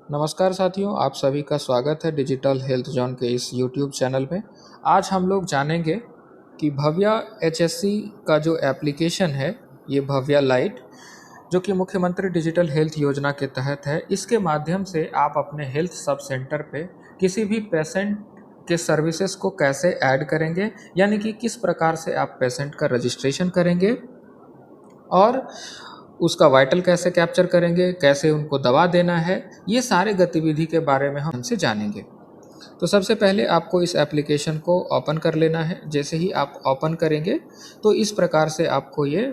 नमस्कार साथियों, आप सभी का स्वागत है डिजिटल हेल्थ जोन के इस यूट्यूब चैनल में। आज हम लोग जानेंगे कि भव्या एचएससी का जो एप्लीकेशन है, ये भव्या लाइट, जो कि मुख्यमंत्री डिजिटल हेल्थ योजना के तहत है। इसके माध्यम से आप अपने हेल्थ सब सेंटर पे किसी भी पेशेंट के सर्विसेज को कैसे ऐड करेंगे, यानी कि किस प्रकार से आप पेशेंट का रजिस्ट्रेशन करेंगे और उसका वाइटल कैसे कैप्चर करेंगे, कैसे उनको दवा देना है, ये सारे गतिविधि के बारे में हम हमसे जानेंगे। तो सबसे पहले आपको इस एप्लीकेशन को ओपन कर लेना है। जैसे ही आप ओपन करेंगे तो इस प्रकार से आपको ये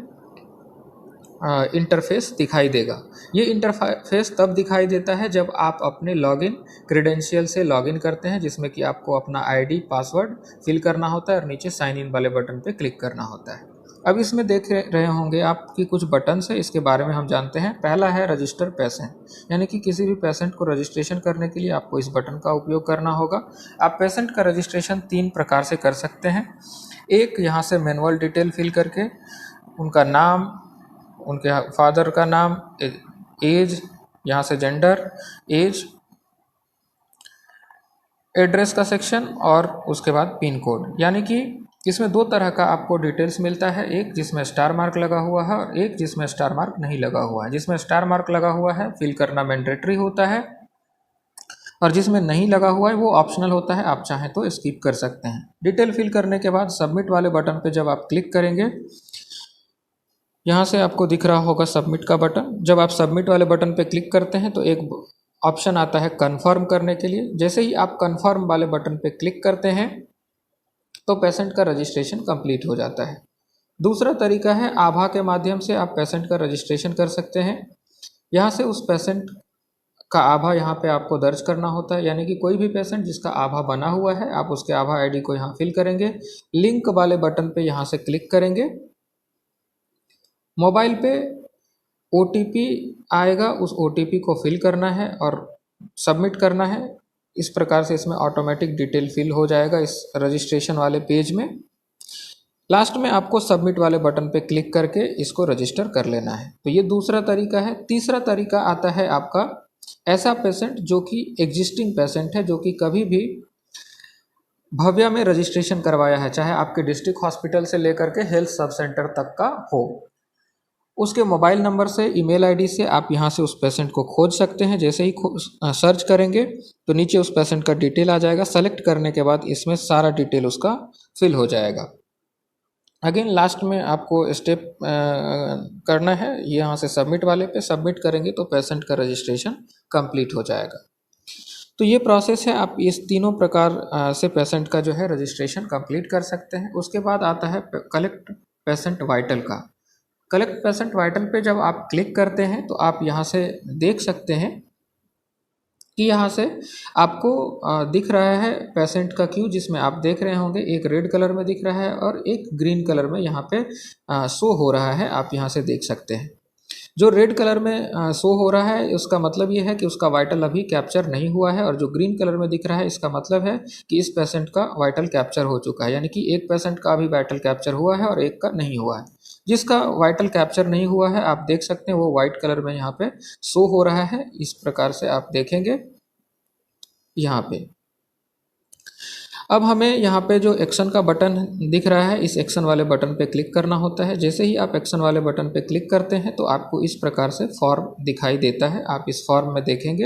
इंटरफेस दिखाई देगा। ये इंटरफेस तब दिखाई देता है जब आप अपने लॉगिन क्रेडेंशियल से लॉगिन करते हैं, जिसमें कि आपको अपना आईडी पासवर्ड फिल करना होता है और नीचे साइन इन वाले बटन पे क्लिक करना होता है। अब इसमें देख रहे होंगे आपकी कुछ बटन्स है, इसके बारे में हम जानते हैं। पहला है रजिस्टर पेशेंट, यानी कि किसी भी पेशेंट को रजिस्ट्रेशन करने के लिए आपको इस बटन का उपयोग करना होगा। आप पेशेंट का रजिस्ट्रेशन 3 प्रकार से कर सकते हैं। एक, यहाँ से मैनुअल डिटेल फिल करके उनका नाम, उनके फादर का नाम, एज, यहाँ से जेंडर, एज, एड्रेस का सेक्शन और उसके बाद पिन कोड। यानी कि इसमें 2 तरह का आपको डिटेल्स मिलता है, एक जिसमें स्टार मार्क लगा हुआ है और एक जिसमें स्टार मार्क नहीं लगा हुआ है। जिसमें स्टार मार्क लगा हुआ है फिल करना मैंडेटरी होता है और जिसमें नहीं लगा हुआ है वो ऑप्शनल होता है, आप चाहें तो स्किप कर सकते हैं। डिटेल फिल करने के बाद सबमिट वाले बटन पर जब आप क्लिक करेंगे, यहाँ से आपको दिख रहा होगा सबमिट का बटन। जब आप सबमिट वाले बटन पर क्लिक करते हैं तो एक ऑप्शन आता है कन्फर्म करने के लिए। जैसे ही आप कन्फर्म वाले बटन पर क्लिक करते हैं तो पेशेंट का रजिस्ट्रेशन कंप्लीट हो जाता है। दूसरा तरीका है आभा के माध्यम से आप पेशेंट का रजिस्ट्रेशन कर सकते हैं। यहाँ से उस पेशेंट का आभा यहाँ पे आपको दर्ज करना होता है, यानी कि कोई भी पेशेंट जिसका आभा बना हुआ है, आप उसके आभा आईडी को यहाँ फिल करेंगे। लिंक वाले बटन पे यहाँ से क्लिक करेंगे। मोबाइल पे ओटीपी आएगा, उस ओटीपी को फिल करना है और सबमिट करना है। इस प्रकार से इसमें ऑटोमेटिक डिटेल फिल हो जाएगा इस रजिस्ट्रेशन वाले पेज में। लास्ट में आपको सबमिट वाले बटन पे क्लिक करके इसको रजिस्टर कर लेना है। तो ये दूसरा तरीका है। तीसरा तरीका आता है आपका ऐसा पेशेंट जो कि एग्जिस्टिंग पेशेंट है, जो कि कभी भी भव्या में रजिस्ट्रेशन करवाया है, चाहे आपके डिस्ट्रिक्ट हॉस्पिटल से लेकर के हेल्थ सब सेंटर तक का हो। उसके मोबाइल नंबर से, ईमेल आईडी से आप यहाँ से उस पेशेंट को खोज सकते हैं। जैसे ही सर्च करेंगे तो नीचे उस पेशेंट का डिटेल आ जाएगा। सेलेक्ट करने के बाद इसमें सारा डिटेल उसका फिल हो जाएगा। अगेन लास्ट में आपको स्टेप करना है, यहाँ से सबमिट वाले पे सबमिट करेंगे तो पेशेंट का रजिस्ट्रेशन कंप्लीट हो जाएगा। तो ये प्रोसेस है, आप इस तीनों प्रकार से पेशेंट का जो है रजिस्ट्रेशन कंप्लीट कर सकते हैं। उसके बाद आता है कलेक्ट पेशेंट वाइटल का। कलेक्ट पेशेंट वाइटल पे जब आप क्लिक करते हैं तो आप यहाँ से देख सकते हैं कि यहाँ से आपको दिख रहा है पेशेंट का क्यू, जिसमें आप देख रहे होंगे एक रेड कलर में दिख रहा है और एक ग्रीन कलर में यहाँ पे शो हो रहा है। आप यहाँ से देख सकते हैं जो रेड कलर में शो हो रहा है उसका मतलब ये है कि उसका वाइटल अभी कैप्चर नहीं हुआ है, और जो ग्रीन कलर में दिख रहा है इसका मतलब है कि इस पेशेंट का वाइटल कैप्चर हो चुका है। यानी कि एक पेशेंट का अभी वाइटल कैप्चर हुआ है और एक का नहीं हुआ है। जिसका वाइटल कैप्चर नहीं हुआ है आप देख सकते हैं वो वाइट कलर में यहाँ पे शो हो रहा है। इस प्रकार से आप देखेंगे यहाँ पे। अब हमें यहाँ पे जो एक्शन का बटन दिख रहा है, इस एक्शन वाले बटन पे क्लिक करना होता है। जैसे ही आप एक्शन वाले बटन पे क्लिक करते हैं तो आपको इस प्रकार से फॉर्म दिखाई देता है। आप इस फॉर्म में देखेंगे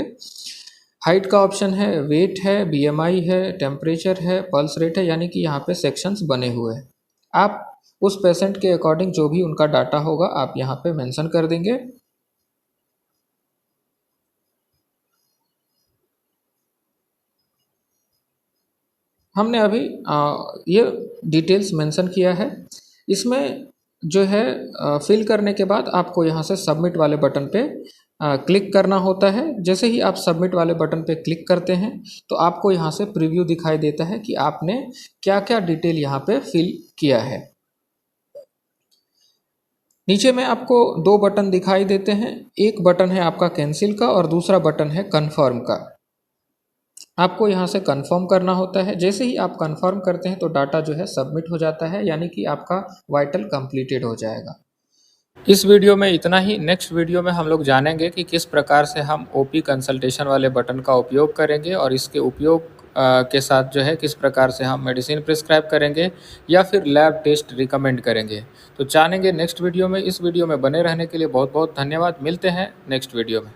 हाइट का ऑप्शन है, वेट है, बीएमआई है, टेम्परेचर है, पल्स रेट है, यानी कि यहाँ पे सेक्शंस बने हुए हैं। आप उस पेशेंट के अकॉर्डिंग जो भी उनका डाटा होगा आप यहाँ पे मेंशन कर देंगे। हमने अभी ये डिटेल्स मेंशन किया है। इसमें जो है फिल करने के बाद आपको यहाँ से सबमिट वाले बटन पे क्लिक करना होता है। जैसे ही आप सबमिट वाले बटन पे क्लिक करते हैं तो आपको यहाँ से प्रीव्यू दिखाई देता है कि आपने क्या क्या डिटेल यहाँ पे फिल किया है। नीचे में आपको 2 बटन दिखाई देते हैं, एक बटन है आपका कैंसिल का और दूसरा बटन है कन्फर्म का। आपको यहाँ से कंफर्म करना होता है। जैसे ही आप कंफर्म करते हैं तो डाटा जो है सबमिट हो जाता है, यानी कि आपका वाइटल कंप्लीटेड हो जाएगा। इस वीडियो में इतना ही। नेक्स्ट वीडियो में हम लोग जानेंगे कि किस प्रकार से हम ओपी कंसल्टेशन वाले बटन का उपयोग करेंगे और इसके उपयोग के साथ जो है किस प्रकार से हम मेडिसिन प्रिस्क्राइब करेंगे या फिर लैब टेस्ट रिकमेंड करेंगे। तो जानेंगे नेक्स्ट वीडियो में। इस वीडियो में बने रहने के लिए बहुत बहुत धन्यवाद। मिलते हैं नेक्स्ट वीडियो में।